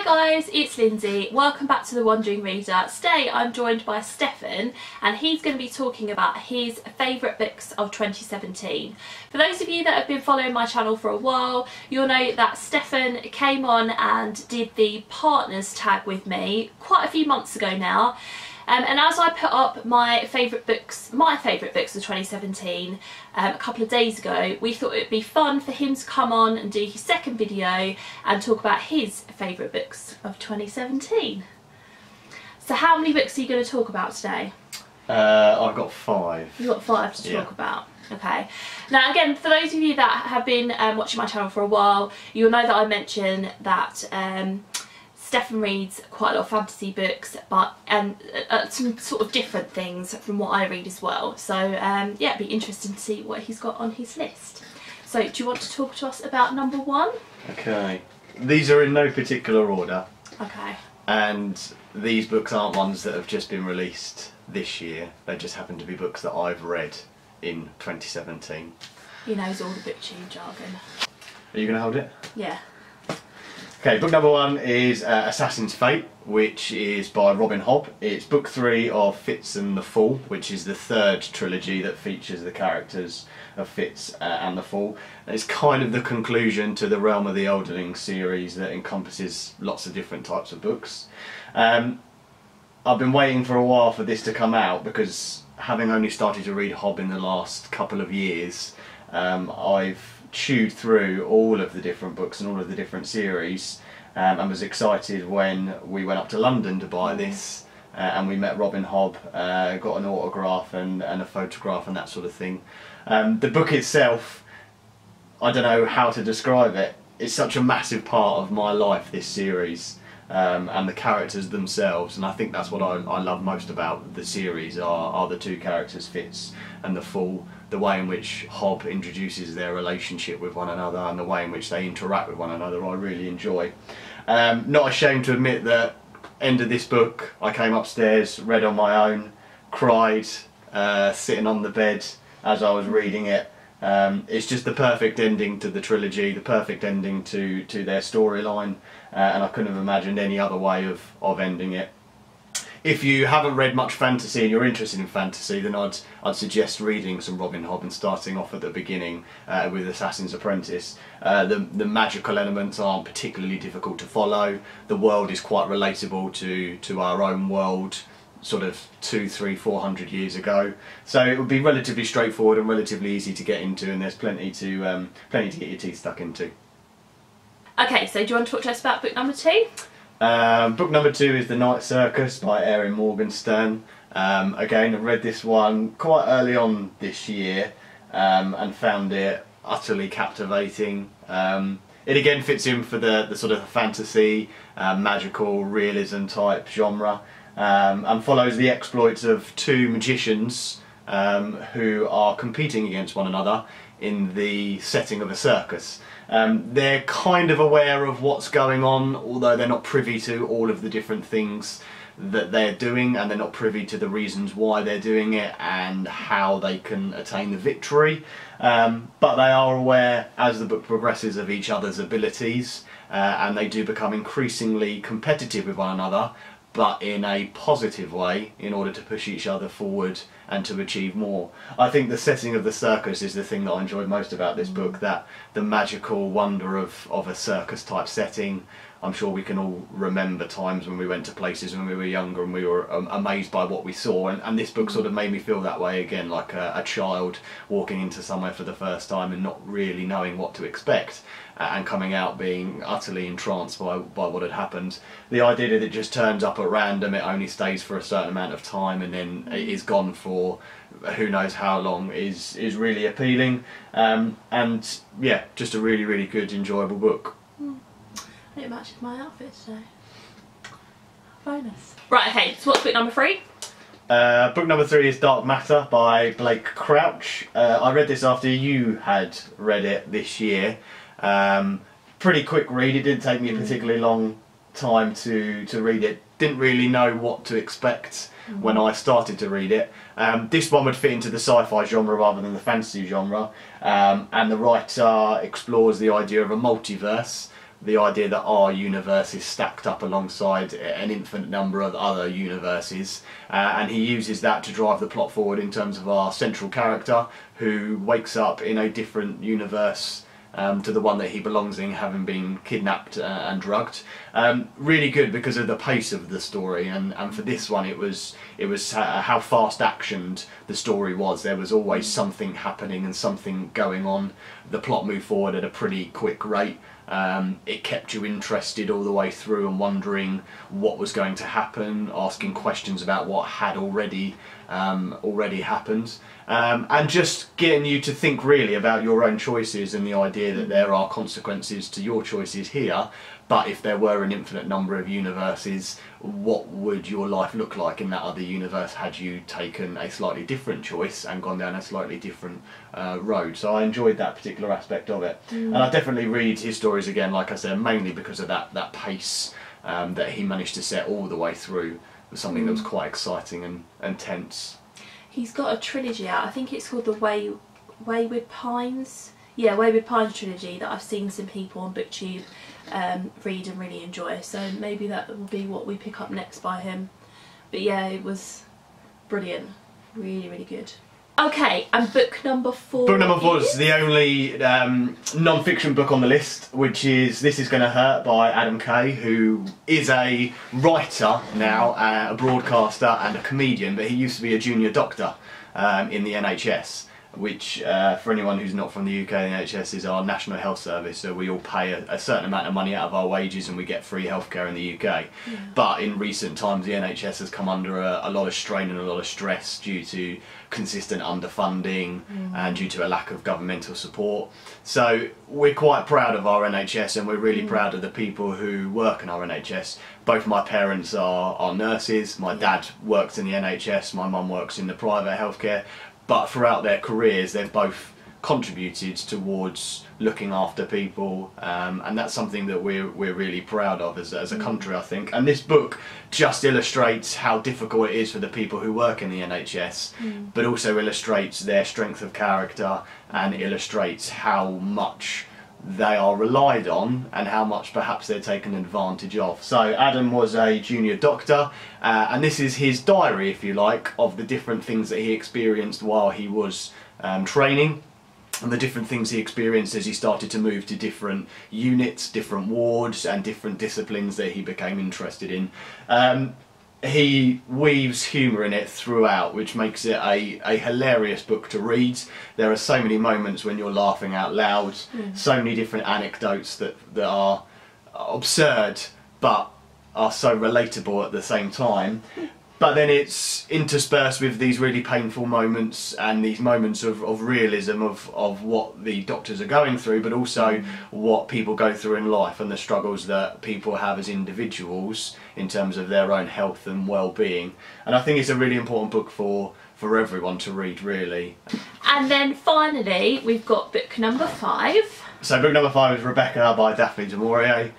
guys, it's Lindsay. Welcome back to The Wandering Reader. Today I'm joined by Stefan and he's going to be talking about his favourite books of 2017. For those of you that have been following my channel for a while, you'll know that Stefan came on and did the partners tag with me quite a few months ago now. And as I put up my favourite books of 2017 a couple of days ago, we thought it would be fun for him to come on and do his second video and talk about his favourite books of 2017. So how many books are you going to talk about today? I've got 5. You've got 5 to talk about. Okay. Now again, for those of you that have been watching my channel for a while, you'll know that I mentioned that Stefan reads quite a lot of fantasy books, and some sort of different things from what I read as well. So yeah, it'd be interesting to see what he's got on his list. So do you want to talk to us about number 1? Okay. These are in no particular order. Okay. And these books aren't ones that have just been released this year. They just happen to be books that I've read in 2017. He knows all the BookTube jargon. Are you going to hold it? Yeah. Okay, book number 1 is Assassin's Fate, which is by Robin Hobb. It's book 3 of Fitz and the Fool, which is the 3rd trilogy that features the characters of Fitz and the Fool. It's kind of the conclusion to the Realm of the Elderling series that encompasses lots of different types of books. I've been waiting for a while for this to come out because, having only started to read Hobb in the last couple of years, I've chewed through all of the different books and all of the different series, and was excited when we went up to London to buy this, and we met Robin Hobb, got an autograph and a photograph and that sort of thing. The book itself, I don't know how to describe it. It's such a massive part of my life, this series, and the characters themselves, and I think that's what I love most about the series are the 2 characters, Fitz and the Fool. The way in which Hobb introduces their relationship with one another and the way in which they interact with one another, I really enjoy. Not ashamed to admit that end of this book I came upstairs, read on my own, cried, sitting on the bed as I was reading it. It's just the perfect ending to the trilogy, the perfect ending to their storyline, and I couldn't have imagined any other way of ending it. If you haven't read much fantasy and you're interested in fantasy, then I'd suggest reading some Robin Hobb and starting off at the beginning with Assassin's Apprentice. The magical elements aren't particularly difficult to follow. The world is quite relatable to our own world, sort of 200, 300, 400 years ago. So it would be relatively straightforward and relatively easy to get into, and there's plenty to get your teeth stuck into. Okay, so do you want to talk to us about book number 2? Book number 2 is The Night Circus by Erin Morgenstern. Again, I read this one quite early on this year, and found it utterly captivating. It again fits in for the sort of fantasy, magical realism type genre, and follows the exploits of 2 magicians who are competing against one another in the setting of a circus. They're kind of aware of what's going on, although they're not privy to all of the different things that they're doing, and they're not privy to the reasons why they're doing it and how they can attain the victory. But they are aware, as the book progresses, of each other's abilities, and they do become increasingly competitive with one another, but in a positive way, in order to push each other forward and to achieve more. I think the setting of the circus is the thing that I enjoyed most about this book, that the magical wonder of a circus type setting. I'm sure we can all remember times when we went to places when we were younger and we were amazed by what we saw, and this book sort of made me feel that way again, like a child walking into somewhere for the first time and not really knowing what to expect, and coming out being utterly entranced by what had happened. The idea that it just turns up at random, it only stays for a certain amount of time and then it is gone for who knows how long, is really appealing, and yeah, just a really, really good, enjoyable book. It matches my outfit today. Bonus. Right, okay, so what's book number 3? Book number 3 is Dark Matter by Blake Crouch. I read this after you had read it this year. Pretty quick read, it didn't take me a particularly long time to read it. Didn't really know what to expect when I started to read it. This one would fit into the sci-fi genre rather than the fantasy genre, and the writer explores the idea of a multiverse, the idea that our universe is stacked up alongside an infinite number of other universes, and he uses that to drive the plot forward in terms of our central character, who wakes up in a different universe to the one that he belongs in, having been kidnapped and drugged. Really good because of the pace of the story, and for this one it was how fast actioned the story was. There was always something happening and something going on. The plot moved forward at a pretty quick rate. It kept you interested all the way through and wondering what was going to happen, asking questions about what had already happened, and just getting you to think really about your own choices and the idea that there are consequences to your choices here, but if there were an infinite number of universes, what would your life look like in that other universe had you taken a slightly different choice and gone down a slightly different road. So I enjoyed that particular aspect of it, and I definitely read his stories again, like I said, mainly because of that pace that he managed to set all the way through. Was something that was quite exciting and tense. He's got a trilogy out. I think it's called the Wayward Pines. Yeah, Wayward Pines trilogy that I've seen some people on BookTube read and really enjoy. So maybe that will be what we pick up next by him. But yeah, it was brilliant. Really, really good. Okay, and book number 4. Book number 4 is the only non-fiction book on the list, which is This Is Gonna Hurt by Adam Kay, who is a writer now, a broadcaster and a comedian, but he used to be a junior doctor in the NHS, which for anyone who's not from the UK, the NHS is our national health service, so we all pay a certain amount of money out of our wages and we get free healthcare in the UK. Yeah. But in recent times the NHS has come under a lot of strain and a lot of stress due to consistent underfunding and due to a lack of governmental support. So we're quite proud of our NHS, and we're really proud of the people who work in our NHS. Both my parents are nurses. My dad works in the NHS, my mum works in the private healthcare. But throughout their careers, they've both contributed towards looking after people, and that's something that we're really proud of as a country, I think. And this book just illustrates how difficult it is for the people who work in the NHS, but also illustrates their strength of character and illustrates how much they are relied on and how much perhaps they're taken advantage of. So Adam was a junior doctor, and this is his diary, if you like, of the different things that he experienced while he was training, and the different things he experienced as he started to move to different units, different wards and different disciplines that he became interested in. He weaves humour in it throughout, which makes it a hilarious book to read. There are so many moments when you're laughing out loud, so many different anecdotes that are absurd but are so relatable at the same time. But then it's interspersed with these really painful moments and these moments of realism of what the doctors are going through, but also what people go through in life and the struggles that people have as individuals in terms of their own health and well-being. And I think it's a really important book for everyone to read, really. And then finally, we've got book number 5. So book number 5 is Rebecca by Daphne du Maurier.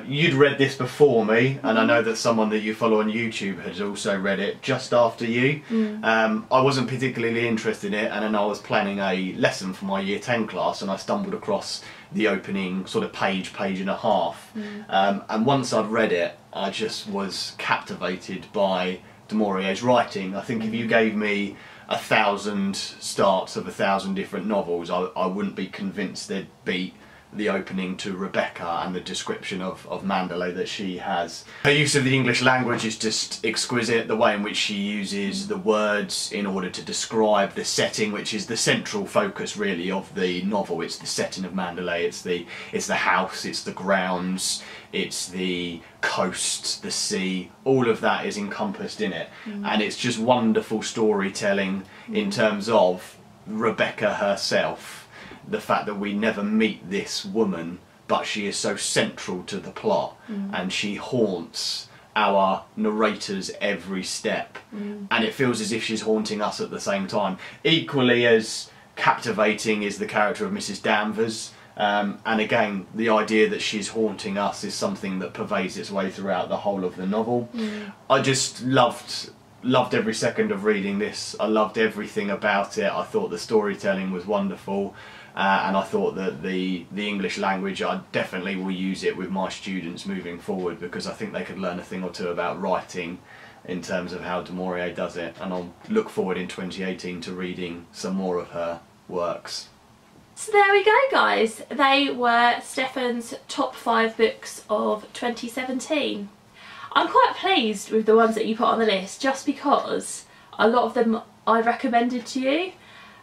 You'd read this before me, and I know that someone that you follow on YouTube has also read it just after you. I wasn't particularly interested in it, and then I was planning a lesson for my Year 10 class, and I stumbled across the opening sort of page and a half. And once I'd read it, I just was captivated by du Maurier's writing. I think if you gave me 1,000 starts of 1,000 different novels, I wouldn't be convinced they'd beat the opening to Rebecca and the description of Mandalay that she has. Her use of the English language is just exquisite, the way in which she uses the words in order to describe the setting, which is the central focus really of the novel. It's the setting of Mandalay, it's the house, it's the grounds, it's the coast, the sea, all of that is encompassed in it. And it's just wonderful storytelling in terms of Rebecca herself. The fact that we never meet this woman, but she is so central to the plot, and she haunts our narrators every step, and it feels as if she's haunting us at the same time. Equally as captivating is the character of Mrs. Danvers, and again the idea that she's haunting us is something that pervades its way throughout the whole of the novel. I just loved every second of reading this. I loved everything about it. I thought the storytelling was wonderful. and I thought that the English language, I definitely will use it with my students moving forward, because I think they could learn a thing or two about writing in terms of how du Maurier does it, and I'll look forward in 2018 to reading some more of her works. So there we go, guys. They were Stefan's top 5 books of 2017. I'm quite pleased with the ones that you put on the list, just because a lot of them I recommended to you,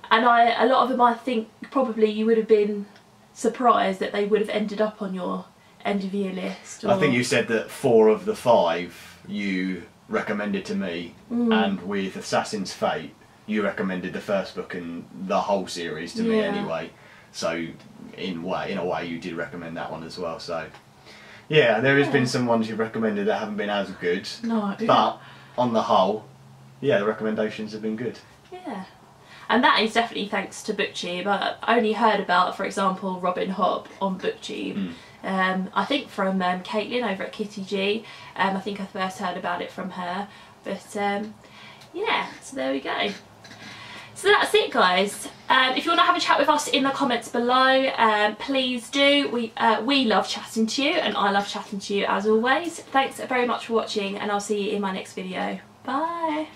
and a lot of them I think probably you would have been surprised that they would have ended up on your end of year list. I think you said that 4 of the 5 you recommended to me, and with Assassin's Fate you recommended the first book in the whole series to me anyway. So in a way you did recommend that one as well. So yeah, there has been some ones you've recommended that haven't been as good. No. But on the whole, yeah, the recommendations have been good. Yeah. And that is definitely thanks to BookTube. I only heard about, for example, Robin Hobb on BookTube. I think from Caitlin over at Kitty G. I think I first heard about it from her. But yeah, so there we go. So that's it, guys. If you want to have a chat with us in the comments below, please do. We love chatting to you, and I love chatting to you as always. Thanks very much for watching, and I'll see you in my next video. Bye.